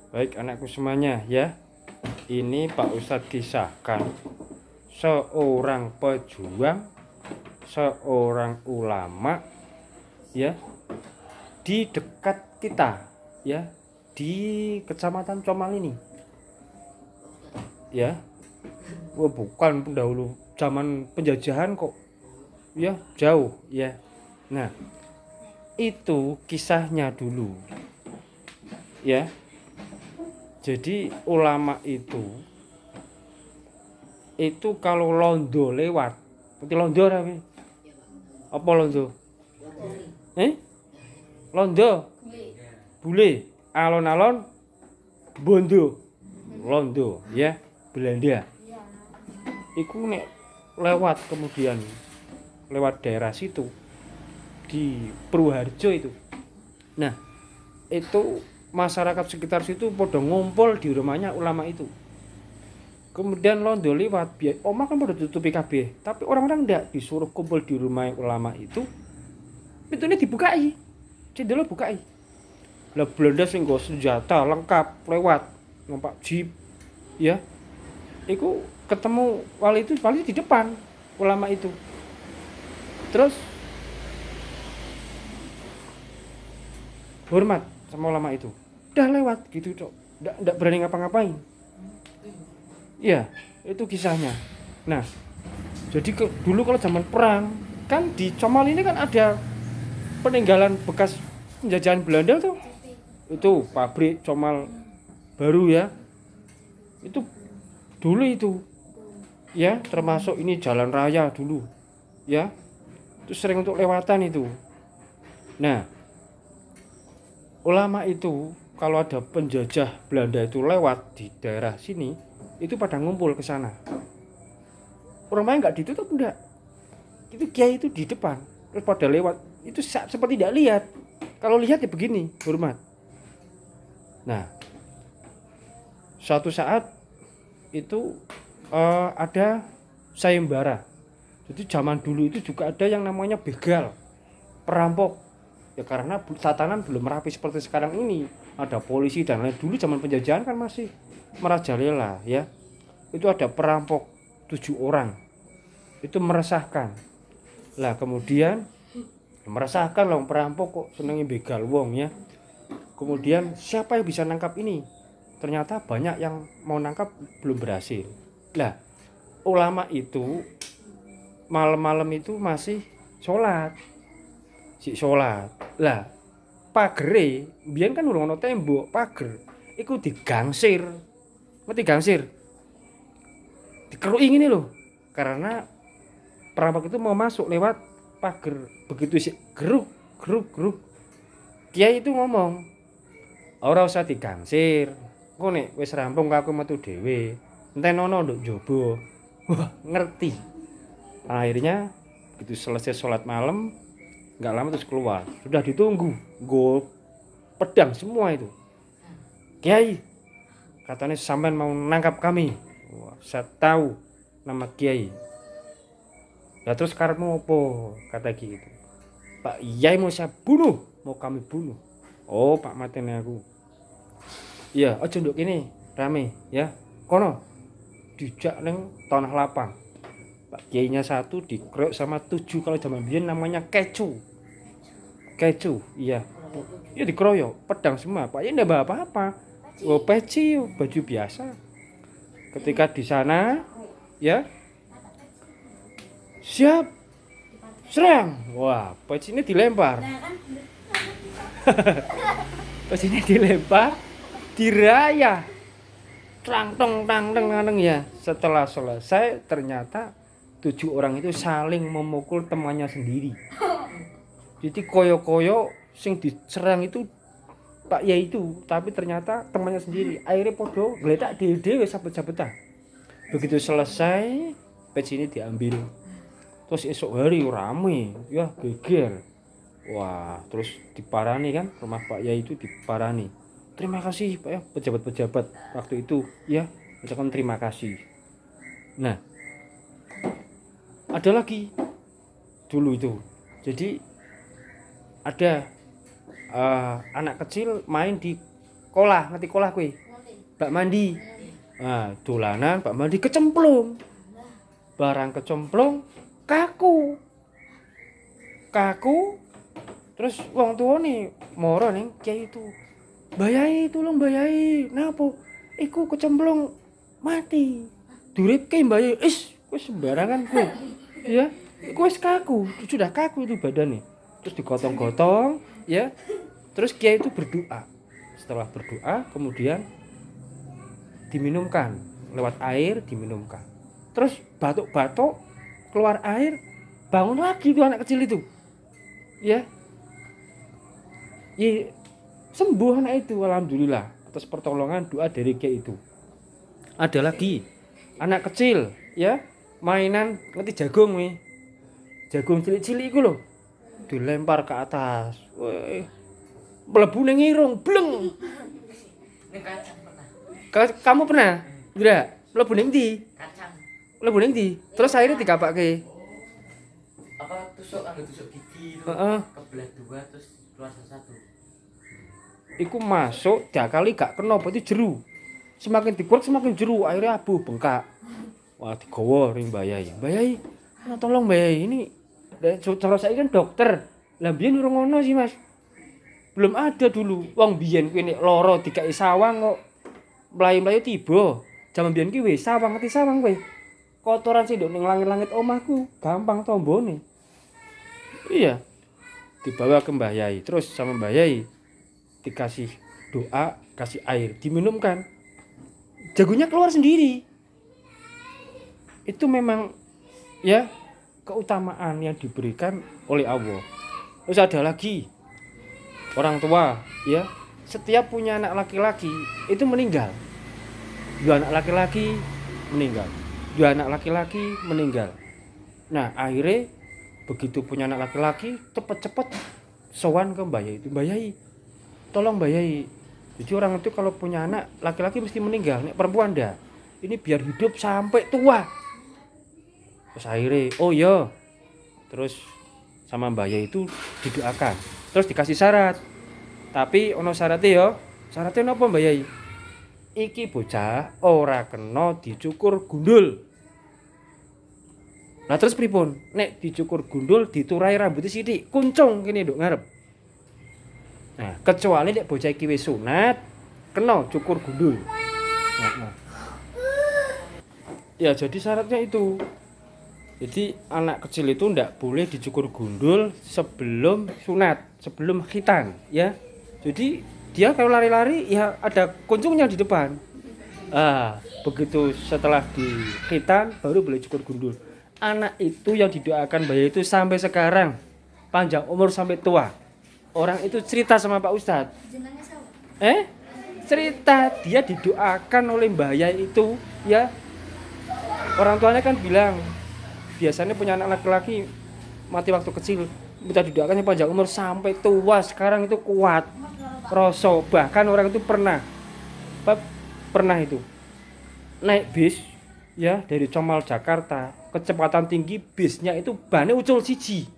Baik anakku semuanya ya. Ini Pak Ustadz kisahkan seorang pejuang, seorang ulama ya di dekat kita ya, di Kecamatan Comal ini. Ya. Oh, bukan pendahulu zaman penjajahan kok. Ya, jauh ya. Nah, itu kisahnya dulu. Ya. Jadi ulama itu kalau londo lewat, putih londo apa londo? Londo, bule, alon-alon, bondo, londo, ya, Belanda. Iku nek lewat kemudian lewat daerah situ di Purwoharjo itu. Nah, itu masyarakat sekitar situ pada ngumpul di rumahnya ulama itu. Kemudian londo lewat, omah kan pada tutupi kabeh, tapi orang-orang ndak disuruh kumpul di rumah ulama itu. Pintunya dibukai, cendela bukai. Lah Belanda sing nggo senjata lengkap lewat numpak jeep, ya. Iku ketemu wali di depan ulama itu. Terus hormat sama ulama itu. Udah lewat gitu, Cok. Ndak berani ngapa-ngapain. Iya, itu kisahnya. Nah, jadi dulu kalau zaman perang, kan di Comal ini kan ada peninggalan bekas penjajahan Belanda tuh. Itu pabrik Comal baru ya. Itu dulu itu. Ya, termasuk ini jalan raya dulu. Ya. Itu sering untuk lewatan itu. Nah, ulama itu kalau ada penjajah Belanda itu lewat di daerah sini, itu pada ngumpul ke sana. Rumahnya nggak ditutup enggak. Itu kiai itu di depan, terus pada lewat. Itu seperti tidak lihat. Kalau lihat ya begini, hormat. Nah, suatu saat itu ada sayembara. Jadi zaman dulu itu juga ada yang namanya begal, perampok. Ya karena tatanan belum rapi seperti sekarang ini. Ada polisi dan lain. Dulu zaman penjajahan kan masih merajalela ya. Itu ada perampok 7 orang. Itu meresahkan. Lah kemudian meresahkan loh, perampok kok senengin begal wong ya. Kemudian siapa yang bisa nangkap ini? Ternyata banyak yang mau nangkap belum berhasil. Lah ulama itu malam-malam itu masih sholat. Lah pagere biyen kan urung ana tembok, pager iku digangsir. Ngerti gangsir? Dikeruki ngene lho. Karena perampok itu mau masuk lewat pager. Begitu isi geruk geruk geruk. Kiai itu ngomong, ora usah digangsir. Engko nek wis rampung aku metu dhewe. Entenono nduk njaba. Wah, ngerti. Akhirnya begitu selesai sholat malam, nggak lama terus keluar. Sudah ditunggu, go pedang semua itu. Kiai, katanya sampean mau nangkap kami. Wah, saya tahu nama Kiai. Ya terus karepmu apa? Kata gitu. Pak Yai mau saya bunuh, mau kami bunuh. Oh, Pak mateni aku. Iya, aja nduk kene, rame ya. Kono dijak neng tanah lapang. Pak Kiainya satu dikeroyok sama 7 kalau zaman biyen namanya kecu. Kecu, iya. Ya dikeroyok, pedang semua. Pak Yai enggak bawa apa-apa. Oh, peci, baju biasa. Ketika di sana, ya, siap, serang. Wah, pecinya dilempar. Pecinya dilempar, dirayah. Tang tang ya. Setelah selesai, ternyata 7 orang itu saling memukul temannya sendiri. Jadi koyo-koyo sing diserang itu Pak Yai itu, tapi ternyata temannya sendiri. Akhirnya podo geletak dhewe sabet-sabetan. Begitu selesai, peci ini diambil. Terus esok hari rame, ya geger. Wah, terus diparani kan, rumah Pak Yai itu diparani. Terima kasih Pak ya, pejabat-pejabat waktu itu ya, ucapkan terima kasih. Nah, ada lagi dulu itu. Jadi ada anak kecil main di kolah, ngerti kolah kowe? Bak mandi. Nah, dolanan bak mandi kecemplung. Barang kecemplung kaku. Terus wong tuane mara ning kiai itu. Bayai tolong bayai. Napa? Iku kecemplung mati. Duripke bayai. Wis sembarangan kowe. Ya, iku wis kaku, sudah kaku itu badannya. Terus digotong-gotong, ya. Terus kiai itu berdoa. Setelah berdoa, kemudian diminumkan lewat air, diminumkan. Terus batuk-batuk, keluar air, bangun lagi tuh anak kecil itu. Ya. Sembuh anak itu, alhamdulillah, atas pertolongan doa dari kiai itu. Ada lagi anak kecil, ya, mainan ngerti jagung weh. Jagung cilik-cilik iku lho. Dilempar ke atas. Weh. Mlebu ning irung, bleng. Ning kacang pernah. Kamu pernah? Enggak. Mlebu ning ndi? Kacang. Mlebu ning ndi? Terus akhirnya dikapakke. Apa tusuk gigi itu. Kebelah dua terus keluar satu. Iku masuk diakali gak kena berarti jeru. Semakin dikurek semakin jeru, akhirnya abuh bengkak. Wah, digawa ring Bayai. Bayai, tolong Bayai ini. Cara saya kan dokter. Lah biyen urung ngono sih, Mas. Belum ada dulu. Wong biyen kuwi nek lara dikai sawang kok mlayu-mlayu tiba. Jaman biyen ki wis sawang ngerti sawang kowe. Kotoran sing nduk ning langit-langit omahku, gampang tombone. Iya. Dibawa ke Mbah Yai, terus sama Mbah Yai dikasih doa, kasih air, diminumkan. Jagonya keluar sendiri. Itu memang ya keutamaan yang diberikan oleh Allah. Terus ada lagi orang tua, ya, setiap punya anak laki-laki itu meninggal. 2 anak laki-laki meninggal. 2 anak laki-laki meninggal. Nah, akhirnya begitu punya anak laki-laki, cepet-cepet sowan ke Mbah Yai itu. Mbah Yai, tolong Mbah Yai. Jadi orang itu kalau punya anak laki-laki mesti meninggal, nek perempuan ndak. Ini biar hidup sampai tua. Terus akhirnya, oh iya. Terus sama Mbah Yai itu didoakan. Terus dikasih syarat. Tapi ono syaratnya ya. Syaratnya napa Mbah Yai? Iki bocah ora kena dicukur gundul. Nah terus pripun? Nek dicukur gundul diturai rambutnya sithik, kuncung kene nduk ngarep. Nah, kecuali nek bocah iki wis sunat, kena cukur gundul. Nah. Ya, jadi syaratnya itu. Jadi anak kecil itu ndak boleh dicukur gundul sebelum sunat, sebelum khitan, ya. Jadi dia kalau lari-lari ya ada kuncungnya di depan. Begitu setelah di khitan baru boleh cukur gundul. Anak itu yang didoakan Mbah Yai itu sampai sekarang panjang umur sampai tua. Orang itu cerita sama Pak Ustadz. Cerita dia didoakan oleh Mbah Yai itu, ya. Orang tuanya kan bilang biasanya punya anak laki-laki mati waktu kecil minta didoakannya panjang umur sampai tua. Sekarang itu kuat kroso, bahkan orang itu pernah itu naik bis, ya, dari Comal Jakarta, kecepatan tinggi, bisnya itu bannya ucul siji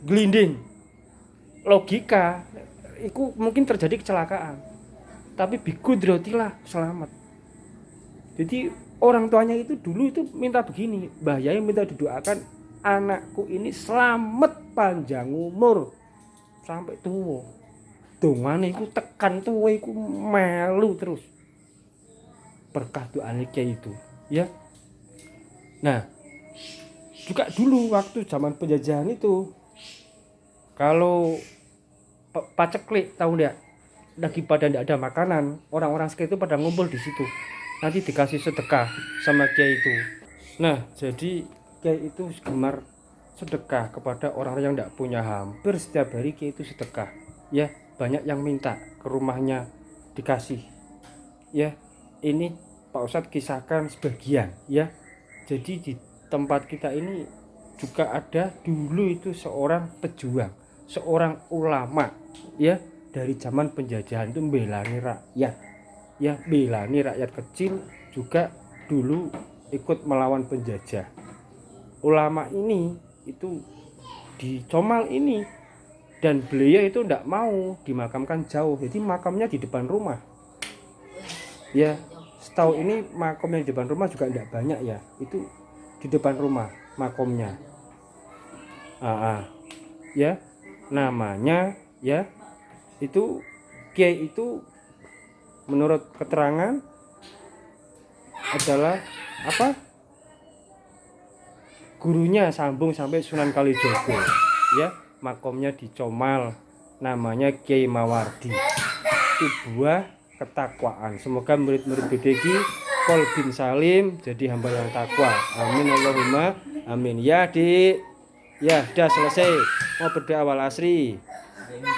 gelinding. Logika itu mungkin terjadi kecelakaan, tapi bikudrotilah selamat. Jadi orang tuanya itu dulu itu minta begini, Mbah Yai minta didoakan anakku ini selamat panjang umur sampai tua. Dongane iku tekan tuwa iku melu terus. Berkah doane kiai itu, ya. Nah, juga dulu waktu zaman penjajahan itu kalau paceklik tahu enggak? Lagi pada enggak ada makanan, orang-orang sekitar itu pada ngumpul di situ. Nanti dikasih sedekah sama kiai itu. Nah, jadi kiai itu gemar sedekah kepada orang-orang yang enggak punya. Hampir setiap hari kiai itu sedekah, ya. Banyak yang minta ke rumahnya dikasih, ya. Ini Pak Ustadz kisahkan sebagian, ya. Jadi di tempat kita ini juga ada dulu itu seorang pejuang, seorang ulama, ya, dari zaman penjajahan itu belani rakyat, ya, belani rakyat kecil juga dulu ikut melawan penjajah. Ulama ini itu di Comal ini, dan beliau itu tidak mau dimakamkan jauh, jadi makamnya di depan rumah. Ya, setahu ini makom yang di depan rumah juga tidak banyak ya. Itu di depan rumah makomnya. Ya, namanya ya itu kiai itu menurut keterangan adalah apa? Gurunya sambung sampai Sunan Kalijogo. Ya, makomnya di Comal, namanya Kiai Mawardi. Itu buah ketakwaan. Semoga murid-murid BDG Kolbin Salim jadi hamba yang takwa. Amin Allahumma amin. Ya, Dik. Ya, sudah selesai. Mau berdoa awal asri.